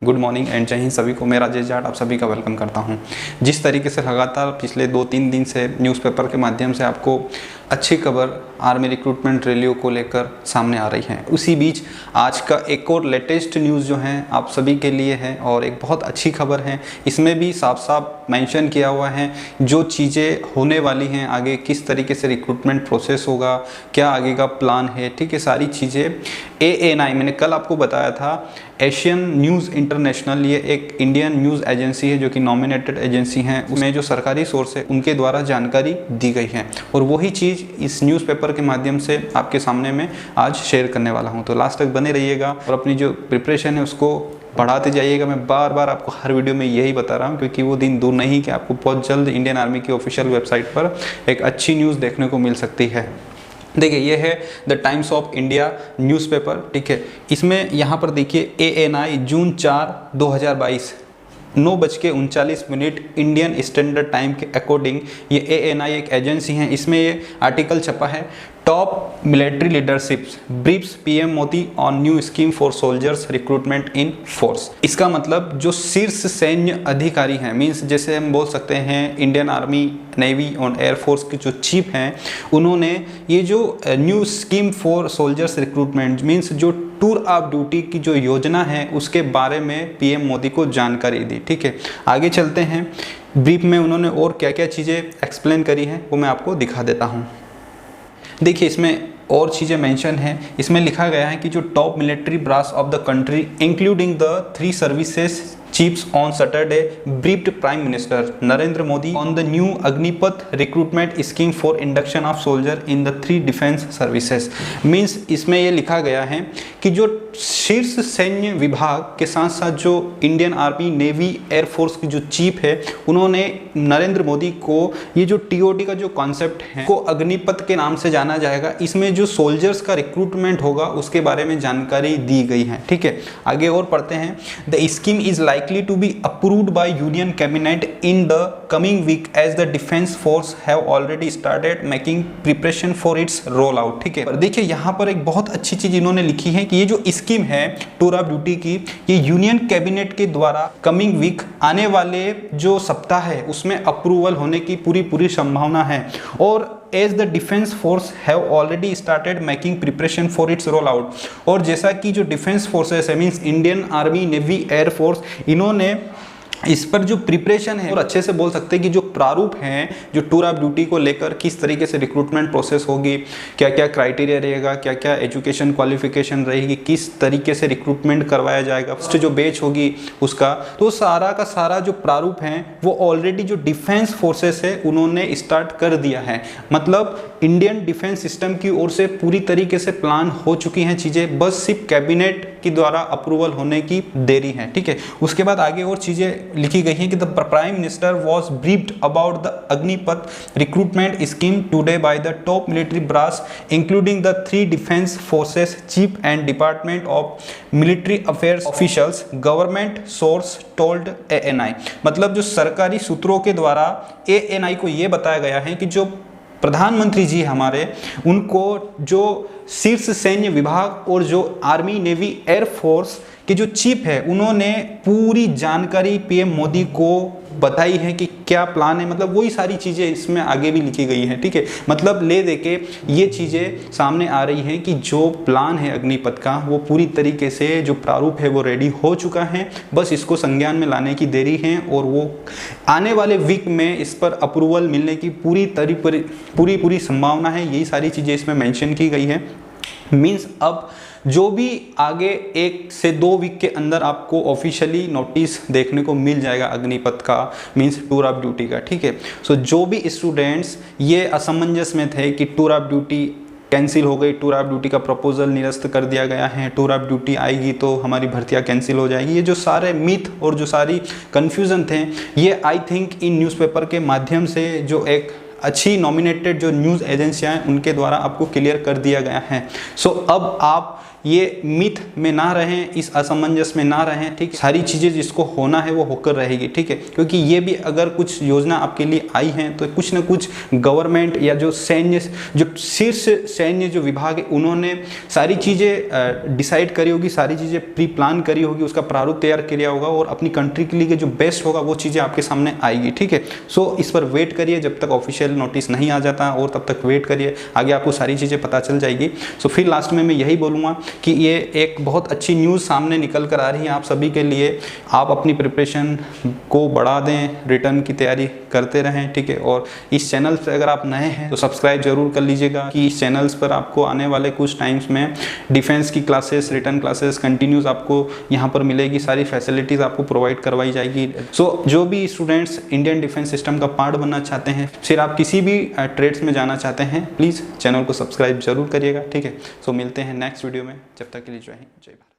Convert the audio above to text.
Good morning and जय हिंद सभी को। मैं राजेश जाट आप सभी का वेलकम करता हूं। जिस तरीके से लगातार पिछले 2-3 दिन से न्यूज़पेपर के माध्यम से आपको अच्छी खबर आर्मी रिक्रूटमेंट रैलियों को लेकर सामने आ रही है, उसी बीच आज का एक और लेटेस्ट न्यूज़ जो है आप सभी के लिए है और एक बहुत अच्छी खबर है। इसमें भी साफ साफ मेंशन किया हुआ है जो चीज़ें होने वाली हैं आगे, किस तरीके से रिक्रूटमेंट प्रोसेस होगा, क्या आगे का प्लान है, ठीक है। सारी चीज़ें ANI मैंने कल आपको बताया था, एशियन न्यूज़ इंटरनेशनल, ये एक इंडियन न्यूज़ एजेंसी है जो कि नॉमिनेटेड एजेंसी है, उसमें जो सरकारी सोर्स है उनके द्वारा जानकारी दी गई है और वही चीज़ इस न्यूज़पेपर के माध्यम से आपके सामने में आज शेयर करने वाला हूं। तो लास्ट तक बने रहिएगा और अपनी जो प्रिपरेशन है उसको बढ़ाते जाइएगा। मैं बार बार आपको हर वीडियो में यही बता रहा हूं क्योंकि वो दिन दूर नहीं कि आपको बहुत जल्द इंडियन आर्मी की ऑफिशियल वेबसाइट पर एक अच्छी न्यूज़ देखने को मिल सकती है। देखिए ये है the times of India newspaper, ठीक है। इसमें यहाँ पर देखिए ANI जून 4, 2022 9:39 इंडियन स्टैंडर्ड टाइम के अकॉर्डिंग ये ANI एक एजेंसी है, इसमें ये आर्टिकल छपा है, top military leaderships briefs PM Modi on new scheme for soldiers recruitment in force. इसका मतलब जो शीर्ष सैन्य अधिकारी हैं, मीन्स जैसे हम बोल सकते हैं इंडियन आर्मी, नेवी और एयरफोर्स के जो चीफ हैं, उन्होंने ये जो new scheme for soldiers recruitment means जो टूर ऑफ ड्यूटी की जो योजना है उसके बारे में PM मोदी को जानकारी दी, ठीक है। आगे चलते हैं, ब्रीफ में उन्होंने और क्या क्या चीज़ें एक्सप्लेन करी हैं वो मैं आपको दिखा देता हूँ। देखिए इसमें और चीज़ें मेंशन हैं, इसमें लिखा गया है कि जो top military brass of the country including the 3 services chiefs on Saturday briefed prime minister Narendra Modi on the new Agnipath recruitment scheme for induction of soldier in the 3 defence services. Means इसमें ये लिखा गया है कि जो शीर्ष सैन्य विभाग के साथ साथ जो इंडियन आर्मी, नेवी, एयरफोर्स की जो चीफ है, उन्होंने नरेंद्र मोदी को ये जो TOT का जो कॉन्सेप्ट है को अग्निपथ के नाम से जाना जाएगा, इसमें जो सोल्जर्स का रिक्रूटमेंट होगा उसके बारे में जानकारी दी गई है, ठीक है। आगे और पढ़ते हैं, the scheme is likely to be approved by Union Cabinet in the coming week as the Defence Force have already started making preparation for its rollout, ठीक है। देखिए यहाँ पर एक बहुत अच्छी चीज इन्होंने लिखी है कि ये जो स्कीम है टूर ऑफ ड्यूटी की, ये यूनियन कैबिनेट के द्वारा कमिंग वीक आने वाले जो सप्ताह है उसमें अप्रूवल होने की पूरी संभावना है और as the defense force have already started making preparation for its rollout। और जैसा कि जो डिफेंस फोर्सेस है means Indian army, navy, air force, इन्होंने इस पर जो प्रिपरेशन है और अच्छे से बोल सकते हैं कि जो प्रारूप हैं जो टूर ऑफ ड्यूटी को लेकर किस तरीके से रिक्रूटमेंट प्रोसेस होगी, क्या क्या क्राइटेरिया रहेगा, क्या क्या एजुकेशन क्वालिफिकेशन रहेगी, किस तरीके से रिक्रूटमेंट करवाया जाएगा, फर्स्ट जो बैच होगी उसका, तो सारा का सारा जो प्रारूप है वो ऑलरेडी जो डिफेंस फोर्सेस है उन्होंने स्टार्ट कर दिया है। मतलब इंडियन डिफेंस सिस्टम की ओर से पूरी तरीके से प्लान हो चुकी हैं चीज़ें, बस सिर्फ कैबिनेट के द्वारा अप्रूवल होने की देरी है, ठीक है। उसके बाद आगे और चीज़ें लिखी गई है कि the prime minister was briefed about the Agnipath recruitment scheme today by the top military brass including the 3 defence forces chief and department of military affairs officials, government source told ANI। मतलब जो सरकारी सूत्रों के द्वारा ANI को ये बताया गया है कि जो प्रधानमंत्री जी हमारे, उनको जो शीर्ष सैन्य विभाग और जो आर्मी, नेवी, एयरफोर्स के जो चीफ है उन्होंने पूरी जानकारी PM मोदी को बताई है कि क्या प्लान है। मतलब वही सारी चीज़ें इसमें आगे भी लिखी गई हैं, ठीक है। मतलब ले दे के ये चीज़ें सामने आ रही हैं कि जो प्लान है अग्निपथ का वो पूरी तरीके से जो प्रारूप है वो रेडी हो चुका है, बस इसको संज्ञान में लाने की देरी है और वो आने वाले वीक में इस पर अप्रूवल मिलने की पूरी संभावना है। यही सारी चीज़ें इसमें मेंशन की गई है। मीन्स अब जो भी आगे 1 से 2 वीक के अंदर आपको ऑफिशियली नोटिस देखने को मिल जाएगा अग्निपथ का, मीन्स टूर ऑफ ड्यूटी का, ठीक है। सो जो भी स्टूडेंट्स ये असमंजस में थे कि टूर ऑफ ड्यूटी कैंसिल हो गई, टूर ऑफ ड्यूटी का प्रपोजल निरस्त कर दिया गया है, टूर ऑफ ड्यूटी आएगी तो हमारी भर्तियां कैंसिल हो जाएगी, ये जो सारे मिथ और जो सारी कन्फ्यूज़न थे, ये आई थिंक इन न्यूज़पेपर के माध्यम से जो एक अच्छी नॉमिनेटेड जो न्यूज़ एजेंसियाँ हैं उनके द्वारा आपको क्लियर कर दिया गया है। सो अब आप ये मिथ में ना रहें, इस असमंजस में ना रहें, ठीक है। सारी चीज़ें जिसको होना है वो होकर रहेगी, ठीक है। क्योंकि ये भी अगर कुछ योजना आपके लिए आई है तो कुछ ना कुछ गवर्नमेंट या जो सैन्य, जो शीर्ष सैन्य जो विभाग है, उन्होंने सारी चीज़ें डिसाइड करी होगी, सारी चीज़ें प्री प्लान करी होगी, उसका प्रारूप तैयार किया होगा और अपनी कंट्री के लिए जो बेस्ट होगा वो चीज़ें आपके सामने आएगी, ठीक है। सो इस पर वेट करिए जब तक ऑफिशियल नोटिस नहीं आ जाता, और तब तक वेट करिए, आगे आपको सारी चीज़ें पता चल जाएगी। सो फिर लास्ट में मैं यही बोलूँगा कि ये एक बहुत अच्छी न्यूज़ सामने निकल कर आ रही है आप सभी के लिए। आप अपनी प्रिपरेशन को बढ़ा दें, रिटर्न की तैयारी करते रहें, ठीक है। और इस चैनल पर अगर आप नए हैं तो सब्सक्राइब जरूर कर लीजिएगा कि इस चैनल्स पर आपको आने वाले कुछ टाइम्स में डिफेंस की क्लासेस, रिटर्न क्लासेस कंटिन्यूस आपको यहाँ पर मिलेगी, सारी फैसिलिटीज़ आपको प्रोवाइड करवाई जाएगी। सो जो भी स्टूडेंट्स इंडियन डिफेंस सिस्टम का पार्ट बनना चाहते हैं, फिर आप किसी भी ट्रेड्स में जाना चाहते हैं, प्लीज़ चैनल को सब्सक्राइब जरूर करिएगा, ठीक है। सो मिलते हैं नेक्स्ट वीडियो में, जब तक के लिए जय हिंद, जय भारत।